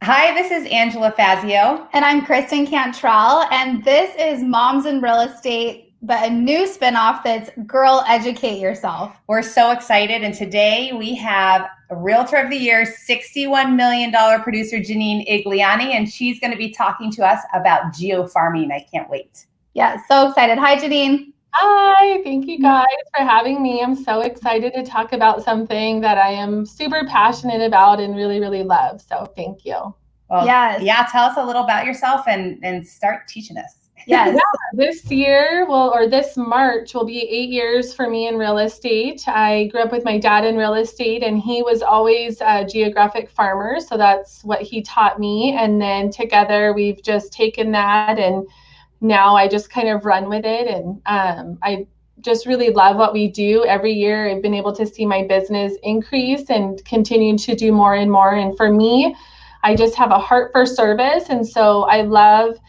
Hi, this is Angela Fazio. And I'm Kristen Cantrell, and this is Moms in Real Estate, but a new spinoff that's Girl Educate Yourself. We're so excited, and today we have a Realtor of the Year, $61 million producer, Janine Igliane, and she's going to be talking to us about Geo Farming. I can't wait. Yeah, so excited. Hi, Janine. Hi, thank you guys for having me. I'm so excited to talk about something that I am super passionate about and really, really love. So thank you. Well, yeah, tell us a little about yourself and start teaching us. Yes. This year this March will be 8 years for me in real estate. I grew up with my dad in real estate, and he was always a geographic farmer. So that's what he taught me. And then together we've just taken that, and now I just kind of run with it. And I just really love what we do. Every year I've been able to see my business increase and continue to do more and more. And for me, I just have a heart for service. And so I love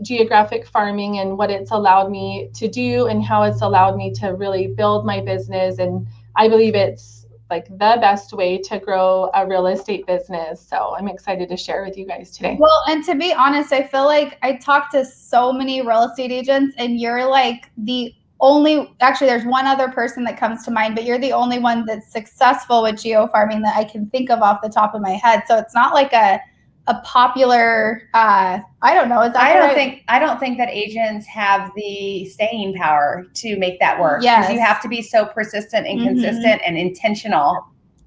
geographic farming and what it's allowed me to do and how it's allowed me to really build my business. And I believe it's like the best way to grow a real estate business. So I'm excited to share with you guys today. Well, and to be honest, I feel like I talk to so many real estate agents, and you're like the only, actually there's one other person that comes to mind, but you're the only one that's successful with geo farming that I can think of off the top of my head. So it's not like a popular, I don't know. Is that I don't think that agents have the staying power to make that work. Yes. You have to be so persistent and consistent and intentional.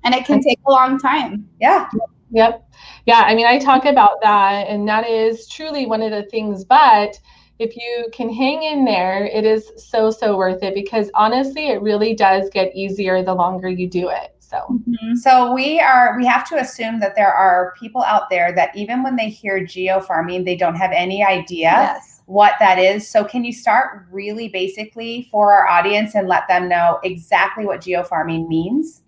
And it can take a long time. Yeah. Yep. Yeah. I mean, I talk about that, and that is truly one of the things, but if you can hang in there, it is so worth it, because honestly, it really does get easier the longer you do it. So we have to assume that there are people out there that even when they hear geo farming, they don't have any idea what that is. So can you start really basically for our audience and let them know exactly what geo farming means?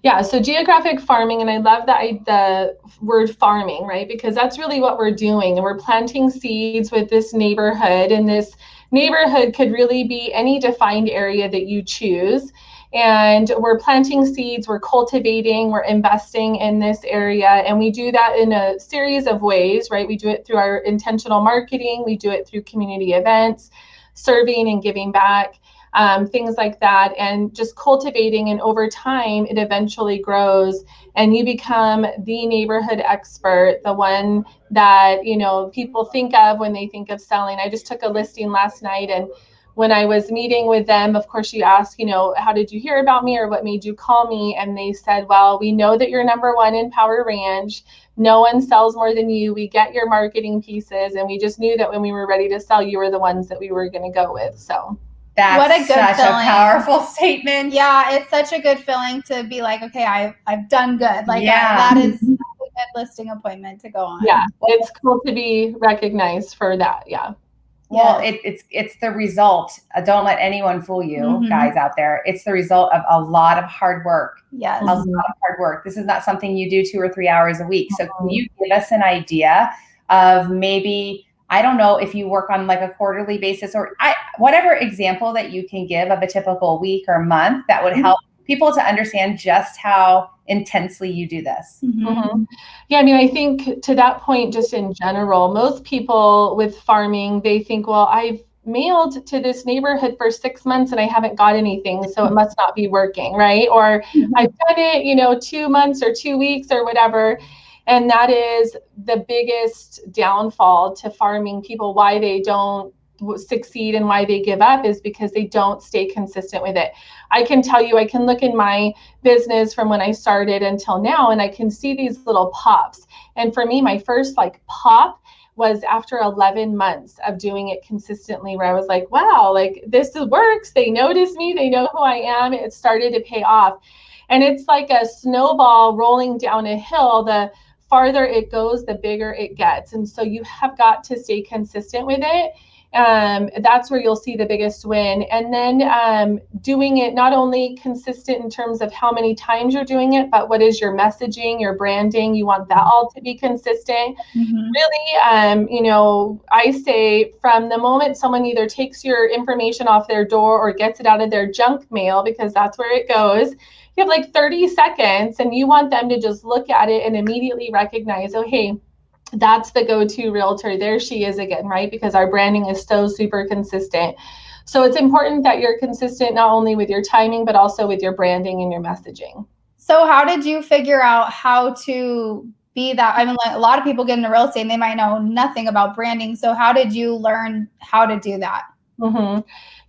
Yeah, so geographic farming, and I love the word farming, right? Because that's really what we're doing. And we're planting seeds with this neighborhood, and this neighborhood could really be any defined area that you choose. And we're planting seeds, we're cultivating, we're investing in this area. And we do that in a series of ways, right? We do it through our intentional marketing, we do it through community events, serving and giving back. Things like that, and just cultivating. And over time, it eventually grows, and you become the neighborhood expert, the one that, people think of when they think of selling. I just took a listing last night, and when I was meeting with them, of course, you ask, how did you hear about me, or what made you call me? And they said, well, we know that you're number one in Power Ranch. No one sells more than you. We get your marketing pieces, and we just knew that when we were ready to sell, you were the ones that we were going to go with. So that's what a good such feeling. A powerful statement. Yeah, it's such a good feeling to be like, okay, I've done good. Like that is a good listing appointment to go on. Yeah, it's cool to be recognized for that. Yeah. Well, it's the result. Don't let anyone fool you, guys out there. It's the result of a lot of hard work. Yes. A lot of hard work. This is not something you do 2 or 3 hours a week. So can you give us an idea of maybe, I don't know if you work on like a quarterly basis, or whatever example that you can give of a typical week or month that would help people to understand just how intensely you do this. Yeah, I mean, I think to that point, just in general, most people with farming, they think, well, I've mailed to this neighborhood for 6 months and I haven't got anything, so it must not be working, right? Or I've done it, 2 months or 2 weeks or whatever. And that is the biggest downfall to farming people, why they don't succeed and why they give up, is because they don't stay consistent with it. I can tell you, I can look in my business from when I started until now, and I can see these little pops. And for me, my first pop was after 11 months of doing it consistently, where I was like, wow, this works. They notice me. They know who I am. It started to pay off. And it's like a snowball rolling down a hill. The farther it goes, the bigger it gets. And so you have got to stay consistent with it. That's where you'll see the biggest win. And then doing it not only consistent in terms of how many times you're doing it, but what is your messaging, your branding. You want that all to be consistent. Really, I say from the moment someone either takes your information off their door or gets it out of their junk mail, because that's where it goes, you have like 30 seconds and you want them to just look at it and immediately recognize, oh, hey, that's the go-to realtor. There she is again, right? Because our branding is so super consistent. So it's important that you're consistent not only with your timing, but also with your branding and your messaging. So how did you figure out how to be that? I mean, like, a lot of people get into real estate and they might know nothing about branding. So how did you learn how to do that? Mm-hmm.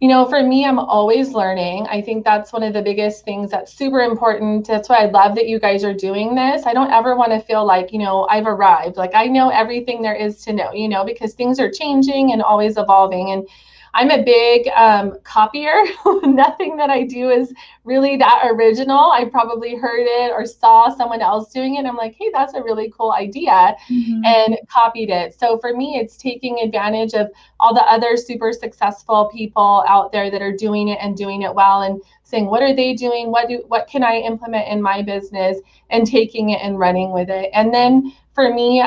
You know, for me, I'm always learning. I think that's one of the biggest things that's super important. That's why I love that you guys are doing this. I don't ever want to feel like, you know, I've arrived. Like I know everything there is to know, you know, because things are changing and always evolving. And I'm a big copier. Nothing that I do is really that original. I probably heard it or saw someone else doing it. And I'm like, hey, that's a really cool idea, and copied it. So for me, it's taking advantage of all the other super successful people out there that are doing it and doing it well, and saying, what are they doing? What can I implement in my business, and taking it and running with it. And then for me,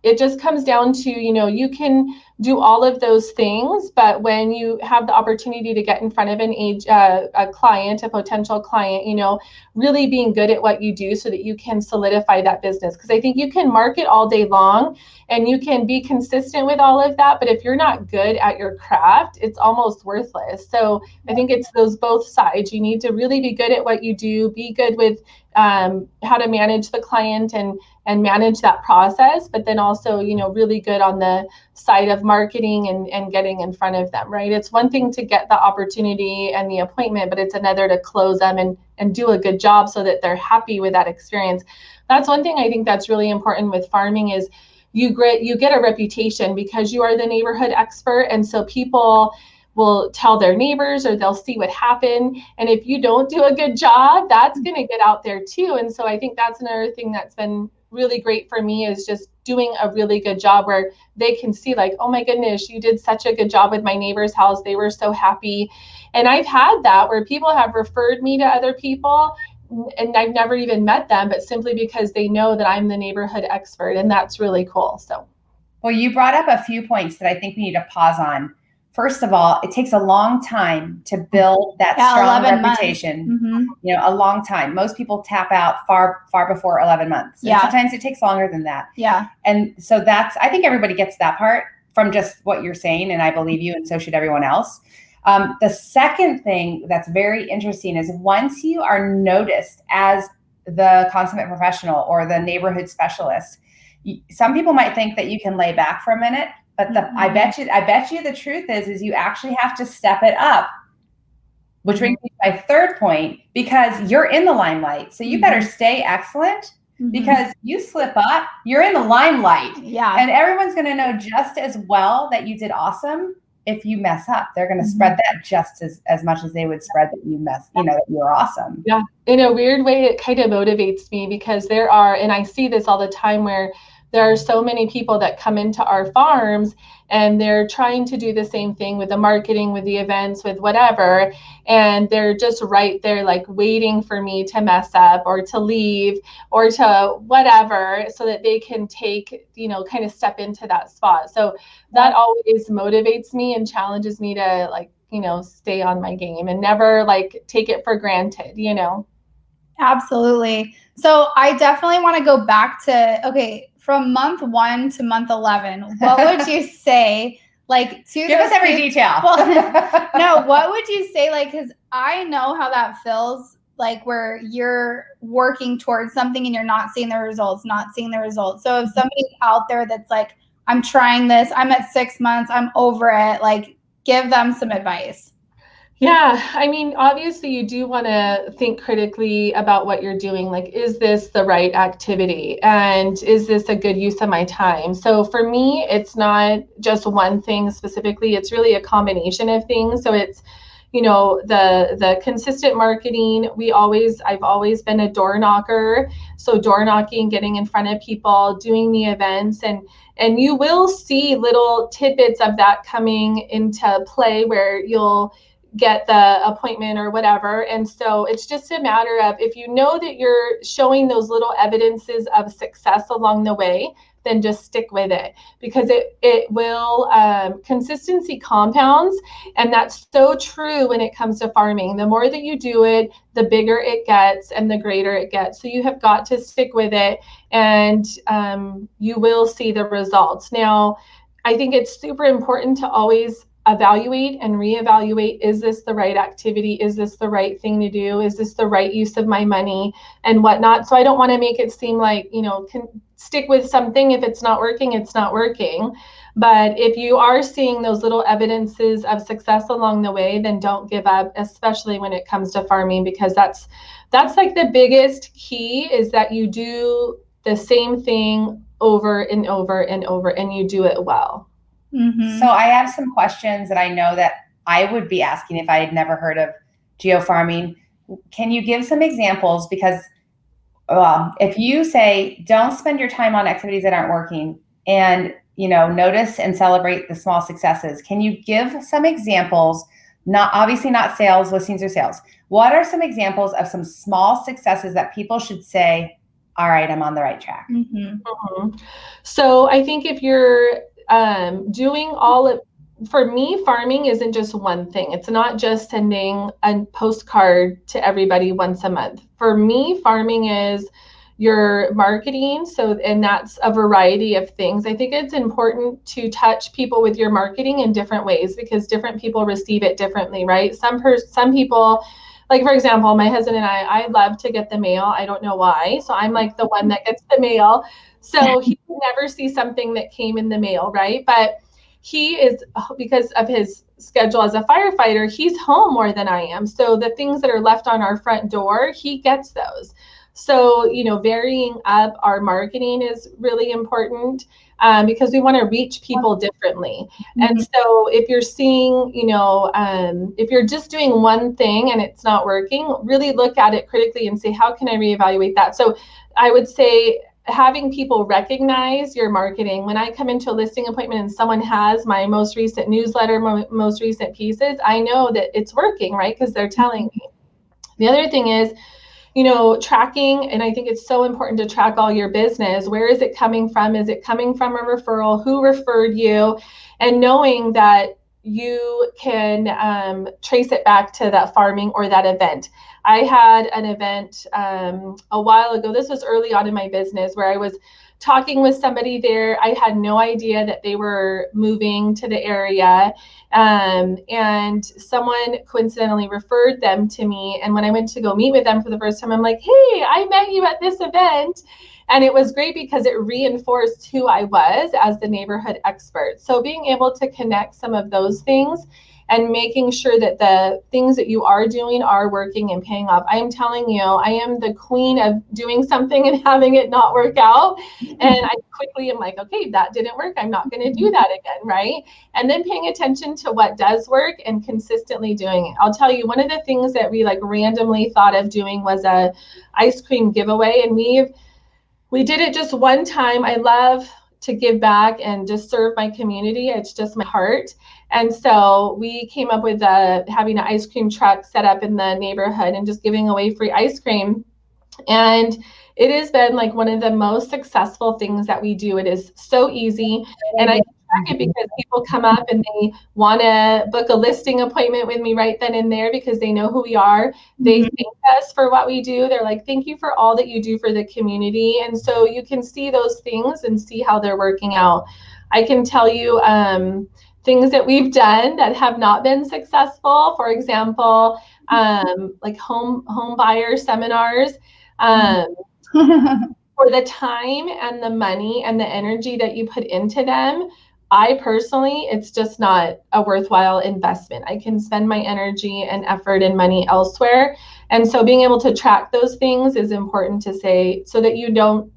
it just comes down to, you know, you can do all of those things, but when you have the opportunity to get in front of a client, a potential client, you know, really being good at what you do so that you can solidify that business. Because I think you can market all day long and you can be consistent with all of that, but if you're not good at your craft, it's almost worthless. So I think it's those both sides. You need to really be good at what you do, be good with how to manage the client and manage that process, but then also, you know, really good on the side of marketing and getting in front of them, right? It's one thing to get the opportunity and the appointment, but it's another to close them and do a good job so that they're happy with that experience. That's one thing I think that's really important with farming is you get a reputation because you are the neighborhood expert. And so people will tell their neighbors or they'll see what happened. And if you don't do a good job, that's going to get out there too. And so I think that's another thing that's been really great for me is just doing a really good job where they can see like, oh my goodness, you did such a good job with my neighbor's house. They were so happy. And I've had that where people have referred me to other people and I've never even met them, but simply because they know that I'm the neighborhood expert. And that's really cool. So, well, you brought up a few points that I think we need to pause on. First of all, it takes a long time to build that strong reputation. You know, a long time. Most people tap out far before 11 months. And sometimes it takes longer than that. Yeah. And so I think everybody gets that part from just what you're saying, and I believe you, and so should everyone else. The second thing that's very interesting is once you are noticed as the consummate professional or the neighborhood specialist, some people might think that you can lay back for a minute. But I bet you the truth is you actually have to step it up, which brings me to my third point, because you're in the limelight. So you better stay excellent because you slip up, you're in the limelight. Yeah. And everyone's going to know just as well that you did awesome. If you mess up, they're going to spread that just as much as they would spread that that you're awesome. Yeah. In a weird way, it kind of motivates me because and I see this all the time where there are so many people that come into our farms and they're trying to do the same thing with the marketing, with the events, with whatever. And they're just right there, like waiting for me to mess up or to leave or to whatever so that they can take, you know, kind of step into that spot. So that always motivates me and challenges me to like, you know, stay on my game and never like take it for granted, you know? Absolutely. So I definitely want to go back to, okay, from month 1 to month 11, what would you say, like, to give us every detail? Well, no, what would you say, like, because I know how that feels, like, where you're working towards something and you're not seeing the results. So if somebody's out there that's like, I'm trying this, I'm at 6 months, I'm over it, like, give them some advice. Yeah, I mean, obviously you do want to think critically about what you're doing. Like, is this the right activity? And is this a good use of my time? So for me, it's not just one thing specifically. It's really a combination of things. So it's, you know, the consistent marketing. I've always been a door knocker. So door knocking, getting in front of people, doing the events, and you will see little tidbits of that coming into play where you'll get the appointment or whatever. And so it's just a matter of, if you know that you're showing those little evidences of success along the way, then just stick with it, because it will, consistency compounds. And that's so true when it comes to farming. The more that you do it, the bigger it gets and the greater it gets. So you have got to stick with it, and you will see the results. Now, I think it's super important to always evaluate and reevaluate. Is this the right activity? Is this the right thing to do? Is this the right use of my money and whatnot? So I don't want to make it seem like, stick with something. If it's not working, it's not working. But if you are seeing those little evidences of success along the way, then don't give up, especially when it comes to farming, because that's like the biggest key, is that you do the same thing over and over and over, and you do it well. Mm-hmm. So I have some questions that I know that I would be asking if I had never heard of Geo Farming. Can you give some examples? Because if you say, don't spend your time on activities that aren't working, and notice and celebrate the small successes, can you give some examples? Obviously not sales, listings, or sales. What are some examples of some small successes that people should say, all right, I'm on the right track? Mm-hmm. Mm-hmm. So I think if you're doing all of, for me, farming isn't just one thing. It's not just sending a postcard to everybody once a month. For me, farming is your marketing. And that's a variety of things. I think it's important to touch people with your marketing in different ways, because different people receive it differently, right? Some people, like, for example, my husband and I love to get the mail. I don't know why. So I'm like the one that gets the mail. So he would never see something that came in the mail, right? But he is, because of his schedule as a firefighter, he's home more than I am. So the things that are left on our front door, he gets those. So, varying up our marketing is really important, because we want to reach people differently. Mm-hmm. And so if you're seeing, if you're just doing one thing and it's not working, really look at it critically and say, how can I reevaluate that? So I would say, having people recognize your marketing. When I come into a listing appointment and someone has my most recent newsletter, most recent pieces, I know that it's working, right? Because they're telling me. The other thing is, tracking, and I think it's so important to track all your business. Where is it coming from? Is it coming from a referral? Who referred you? And knowing that you can trace it back to that farming or that event. I had an event a while ago. This was early on in my business, where I was talking with somebody there. I had no idea that they were moving to the area. And someone coincidentally referred them to me. And when I went to go meet with them for the first time, I'm like, hey, I met you at this event. And it was great because it reinforced who I was as the neighborhood expert. So being able to connect some of those things and making sure that the things that you are doing are working and paying off. I am telling you, I am the queen of doing something and having it not work out. And I quickly am like, okay, that didn't work. I'm not going to do that again, right? And then paying attention to what does work and consistently doing it. I'll tell you, one of the things that we randomly thought of doing was a ice cream giveaway. And we did it just one time. I love to give back and just serve my community. It's just my heart. And so we came up with having an ice cream truck set up in the neighborhood and just giving away free ice cream. And it has been one of the most successful things that we do. It is so easy. And I track it because people come up and they want to book a listing appointment with me right then and there because they know who we are. They thank us for what we do. They're like, thank you for all that you do for the community. And so you can see those things and see how they're working out. I can tell you things that we've done that have not been successful. For example, home buyer seminars. For the time and the money and the energy that you put into them, I personally, it's just not a worthwhile investment. I can spend my energy and effort and money elsewhere. And so being able to track those things is important to say so that you don't,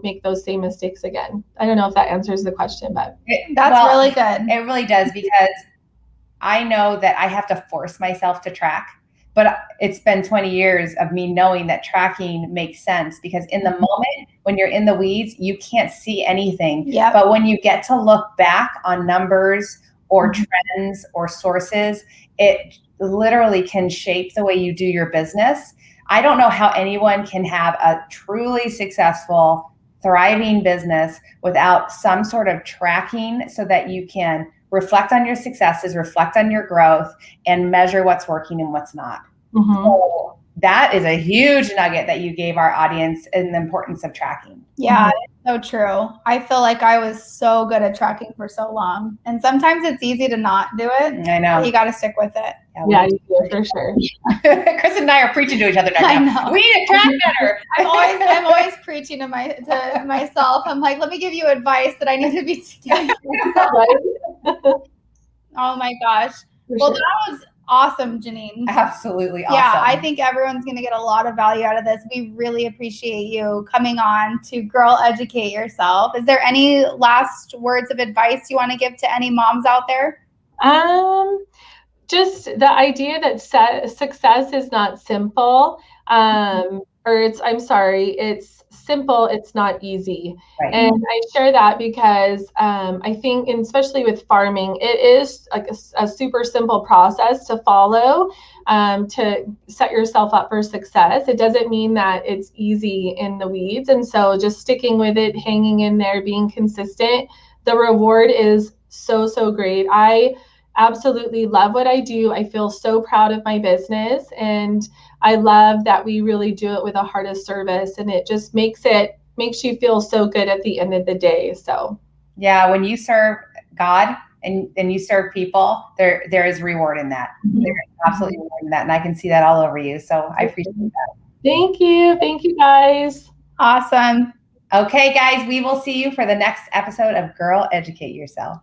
make those same mistakes again. I don't know if that answers the question, but that's really good. It really does, because I know that I have to force myself to track. But it's been 20 years of me knowing that tracking makes sense, because in the moment when you're in the weeds, you can't see anything. Yep. But when you get to look back on numbers or trends or sources, it literally can shape the way you do your business. I don't know how anyone can have a truly successful, thriving business without some sort of tracking so that you can reflect on your successes, reflect on your growth, and measure what's working and what's not. So that is a huge nugget that you gave our audience in the importance of tracking. Yeah, it's so true. I feel like I was so good at tracking for so long. And sometimes it's easy to not do it. I know. You got to stick with it. Yeah, you do, for sure. Kristen and I are preaching to each other now. I know. We need to track better. I'm always preaching to myself. I'm like, let me give you advice that I need to be doing. Oh my gosh. Well, that was awesome, Janine. Absolutely awesome. Yeah, I think everyone's going to get a lot of value out of this. We really appreciate you coming on to Girl Educate Yourself. Is there any last words of advice you want to give to any moms out there? Just the idea that success is not simple, it's simple, it's not easy. Right. And I share that because I think, and especially with farming, it is like a super simple process to follow to set yourself up for success. It doesn't mean that it's easy in the weeds. And so just sticking with it, hanging in there, being consistent, the reward is so, so great. I absolutely love what I do. I feel so proud of my business, and I love that we really do it with a heart of service, and it just makes you feel so good at the end of the day. So yeah, when you serve God and you serve people, there is reward in that. There is absolutely reward in that, and I can see that all over you. So I appreciate that. Thank you guys. Awesome. Okay, guys, we will see you for the next episode of Girl Educate Yourself.